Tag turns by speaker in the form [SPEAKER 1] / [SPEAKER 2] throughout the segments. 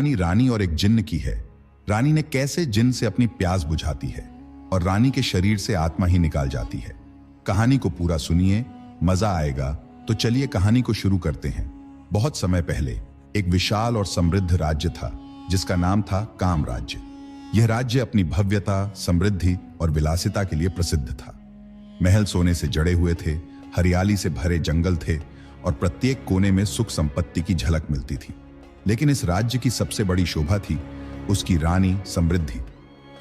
[SPEAKER 1] कहानी रानी और एक जिन्न की है। रानी ने कैसे जिन्न से अपनी प्यास बुझाती है और रानी के शरीर से आत्मा ही निकाल जाती है। कहानी को पूरा सुनिए, मजा आएगा। तो चलिए कहानी को शुरू करते हैं। बहुत समय पहले एक विशाल और समृद्ध राज्य था जिसका नाम था काम राज्य। यह राज्य अपनी भव्यता, समृद्धि और विलासिता के लिए प्रसिद्ध था। महल सोने से जड़े हुए थे, हरियाली से भरे जंगल थे और प्रत्येक कोने में सुख संपत्ति की झलक मिलती थी। लेकिन इस राज्य की सबसे बड़ी शोभा थी उसकी रानी समृद्धि।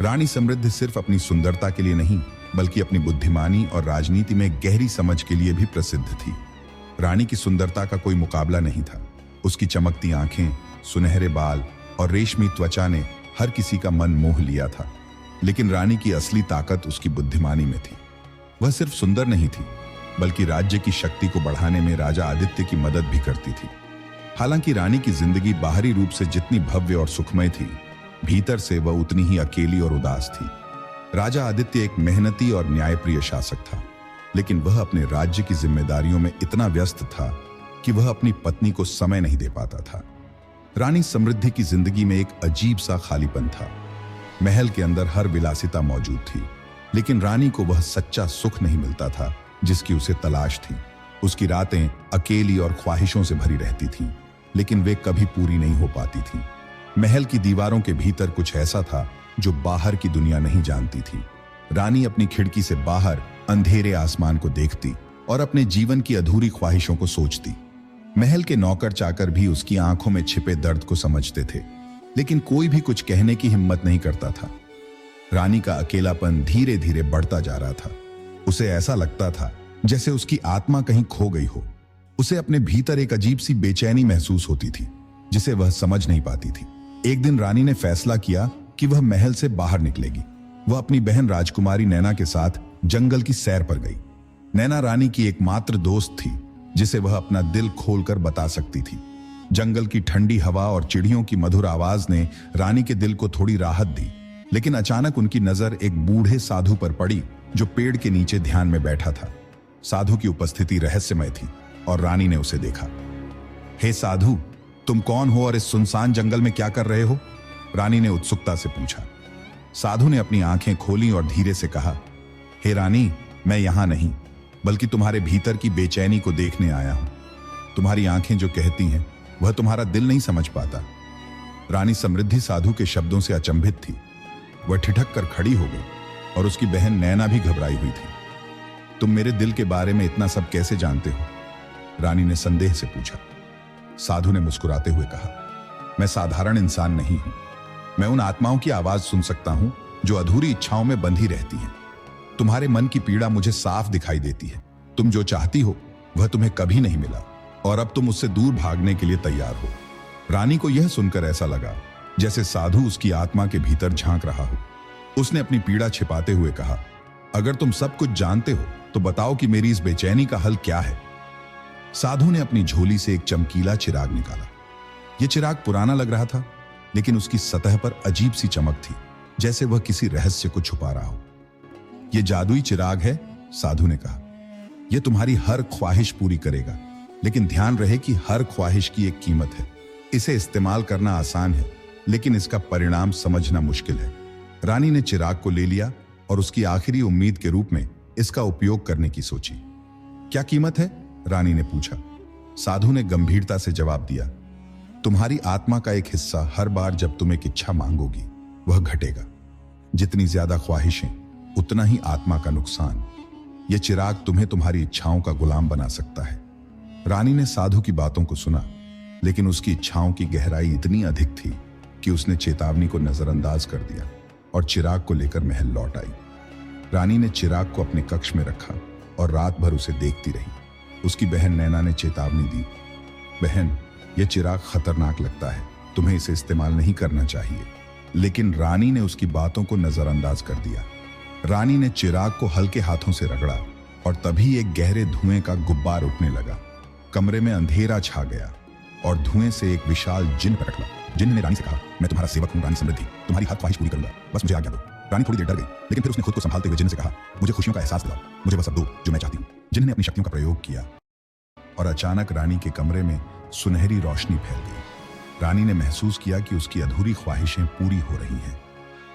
[SPEAKER 1] रानी समृद्धि सिर्फ अपनी सुंदरता के लिए नहीं बल्कि अपनी बुद्धिमानी और राजनीति में गहरी समझ के लिए भी प्रसिद्ध थी। रानी की सुंदरता का कोई मुकाबला नहीं था। उसकी चमकती आंखें, सुनहरे बाल और रेशमी त्वचा ने हर किसी का मन मोह लिया था। लेकिन रानी की असली ताकत उसकी बुद्धिमानी में थी। वह सिर्फ सुंदर नहीं थी बल्कि राज्य की शक्ति को बढ़ाने में राजा आदित्य की मदद भी करती थी। हालांकि रानी की जिंदगी बाहरी रूप से जितनी भव्य और सुखमय थी, भीतर से वह उतनी ही अकेली और उदास थी। राजा आदित्य एक मेहनती और न्यायप्रिय शासक था, लेकिन वह अपने राज्य की जिम्मेदारियों में इतना व्यस्त था कि वह अपनी पत्नी को समय नहीं दे पाता था। रानी समृद्धि की जिंदगी में एक अजीब सा खालीपन था। महल के अंदर हर विलासिता मौजूद थी, लेकिन रानी को वह सच्चा सुख नहीं मिलता था जिसकी उसे तलाश थी। उसकी रातें अकेली और ख्वाहिशों से भरी रहती थीं, लेकिन वे कभी पूरी नहीं हो पाती थीं। महल की दीवारों के भीतर कुछ ऐसा था जो बाहर की दुनिया नहीं जानती थी। रानी अपनी खिड़की से बाहर अंधेरे आसमान को देखती और अपने जीवन की अधूरी ख्वाहिशों को सोचती। महल के नौकर चाकर भी उसकी आंखों में छिपे दर्द को समझते थे, लेकिन कोई भी कुछ कहने की हिम्मत नहीं करता था। रानी का अकेलापन धीरे धीरे बढ़ता जा रहा था। उसे ऐसा लगता था जैसे उसकी आत्मा कहीं खो गई हो। उसे अपने भीतर एक अजीब सी बेचैनी महसूस होती थी जिसे वह समझ नहीं पाती थी। एक दिन रानी ने फैसला किया कि वह महल से बाहर निकलेगी। वह अपनी बहन राजकुमारी नैना के साथ जंगल की सैर पर गई। नैना रानी की एकमात्र दोस्त थी जिसे वह अपना दिल खोलकर बता सकती थी। जंगल की ठंडी हवा और चिड़ियों की मधुर आवाज ने रानी के दिल को थोड़ी राहत दी। लेकिन अचानक उनकी नजर एक बूढ़े साधु पर पड़ी जो पेड़ के नीचे ध्यान में बैठा था। साधु की उपस्थिति रहस्यमय थी और रानी ने उसे देखा। हे साधु, तुम कौन हो और इस सुनसान जंगल में क्या कर रहे हो? रानी ने उत्सुकता से पूछा। साधु ने अपनी आंखें खोली और धीरे से कहा, हे रानी, मैं यहां नहीं बल्कि तुम्हारे भीतर की बेचैनी को देखने आया हूं। तुम्हारी आंखें जो कहती हैं वह तुम्हारा दिल नहीं समझ पाता। रानी समृद्धि साधु के शब्दों से अचंभित थी। वह ठिठक कर खड़ी हो गई और उसकी बहन नैना भी घबराई हुई थी। तुम मेरे दिल के बारे में इतना सब कैसे जानते हो? रानी ने संदेह से पूछा। साधु ने मुस्कुराते हुए कहा, मैं साधारण इंसान नहीं हूं। मैं उन आत्माओं की आवाज सुन सकता हूं जो अधूरी इच्छाओं में बंधी रहती हैं। तुम्हारे मन की पीड़ा मुझे साफ दिखाई देती है। तुम जो चाहती हो वह तुम्हें कभी नहीं मिला और अब तुम उससे दूर भागने के लिए तैयार हो। रानी को यह सुनकर ऐसा लगा जैसे साधु उसकी आत्मा के भीतर झांक रहा हो। उसने अपनी पीड़ा छिपाते हुए कहा, अगर तुम सब कुछ जानते हो तो बताओ कि मेरी इस बेचैनी का हल क्या है? साधु ने अपनी झोली से एक चमकीला चिराग निकाला। यह चिराग पुराना लग रहा था, लेकिन उसकी सतह पर अजीब सी चमक थी, जैसे वह किसी रहस्य को छुपा रहा हो। यह जादुई चिराग है, साधु ने कहा। यह तुम्हारी हर ख्वाहिश पूरी करेगा, लेकिन ध्यान रहे कि हर ख्वाहिश की एक कीमत है। इसे इस्तेमाल करना आसान है, लेकिन इसका परिणाम समझना मुश्किल है। रानी ने चिराग को ले लिया और उसकी आखिरी उम्मीद के रूप में इसका उपयोग करने की सोची। क्या कीमत है? रानी ने पूछा। साधु ने गंभीरता से जवाब दिया, तुम्हारी आत्मा का एक हिस्सा हर बार जब तुम एक इच्छा मांगोगी वह घटेगा। जितनी ज्यादा ख्वाहिशें उतना ही आत्मा का नुकसान। यह चिराग तुम्हें तुम्हारी इच्छाओं का गुलाम बना सकता है। रानी ने साधु की बातों को सुना, लेकिन उसकी इच्छाओं की गहराई इतनी अधिक थी कि उसने चेतावनी को नजरअंदाज कर दिया और चिराग को लेकर महल लौट आई। रानी ने चिराग को अपने कक्ष में रखा और रात भर उसे देखती रही। उसकी बहन नैना ने चेतावनी दी, बहन, यह चिराग खतरनाक लगता है, तुम्हें इसे इस्तेमाल नहीं करना चाहिए। लेकिन रानी ने उसकी बातों को नजरअंदाज कर दिया। रानी ने चिराग को हल्के हाथों से रगड़ा और तभी एक गहरे धुएं का गुब्बार उठने लगा। कमरे में अंधेरा छा गया और धुएं से एक विशाल जिन्न प्रकट हुआ। जिन्न ने रानी से कहा, मैं तुम्हारा सेवक हूं रानी समृद्धि, तुम्हारी हर ख्वाहिश पूरी करूंगा, बस मुझे आज्ञा दो। रानी थोड़ी देर डर गई, लेकिन फिर उसने खुद को संभालते हुए जिन्न से कहा, मुझे खुशियों का एहसास दिलाओ, मुझे वह सब दो जो मैं चाहती हूँ। जिन्न ने अपनी शक्तियों का प्रयोग किया और अचानक रानी के कमरे में सुनहरी रोशनी फैल गई। रानी ने महसूस किया कि उसकी अधूरी ख्वाहिशें पूरी हो रही हैं।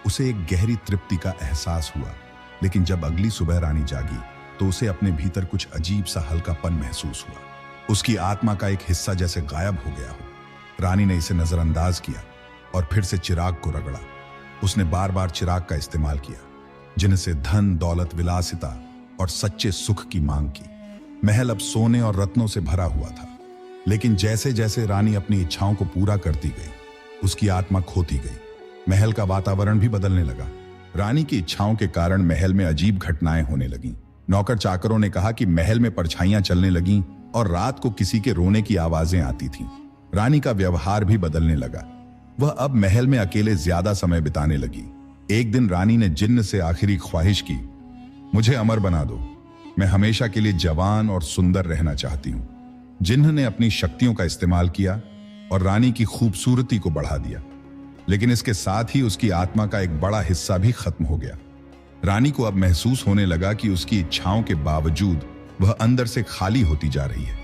[SPEAKER 1] उसे एक गहरी तृप्ति का एहसास हुआ, लेकिन जब अगली सुबह रानी जागी तो उसे अपने भीतर कुछ अजीब सा हल्कापन महसूस हुआ। उसकी आत्मा का एक हिस्सा जैसे गायब हो गया हो। रानी ने इसे नजरअंदाज किया और फिर से चिराग को रगड़ा। उसने बार बार चिराग का इस्तेमाल किया, जिनसे धन, दौलत, विलासिता और सच्चे सुख की मांग की। महल अब सोने और रत्नों से भरा हुआ था, लेकिन जैसे जैसे रानी अपनी इच्छाओं को पूरा करती गई, उसकी आत्मा खोती गई। महल का वातावरण भी बदलने लगा। रानी की इच्छाओं के कारण महल में अजीब घटनाएं होने लगीं। नौकर चाकरों ने कहा कि महल में परछाइयां चलने लगीं और रात को किसी के रोने की आवाजें आती थीं। रानी का व्यवहार भी बदलने लगा। वह अब महल में अकेले ज्यादा समय बिताने लगी। एक दिन रानी ने जिन्न से आखिरी ख्वाहिश की, मुझे अमर बना दो, मैं हमेशा के लिए जवान और सुंदर रहना चाहती हूं। जिन्न ने अपनी शक्तियों का इस्तेमाल किया और रानी की खूबसूरती को बढ़ा दिया, लेकिन इसके साथ ही उसकी आत्मा का एक बड़ा हिस्सा भी खत्म हो गया। रानी को अब महसूस होने लगा कि उसकी इच्छाओं के बावजूद वह अंदर से खाली होती जा रही है।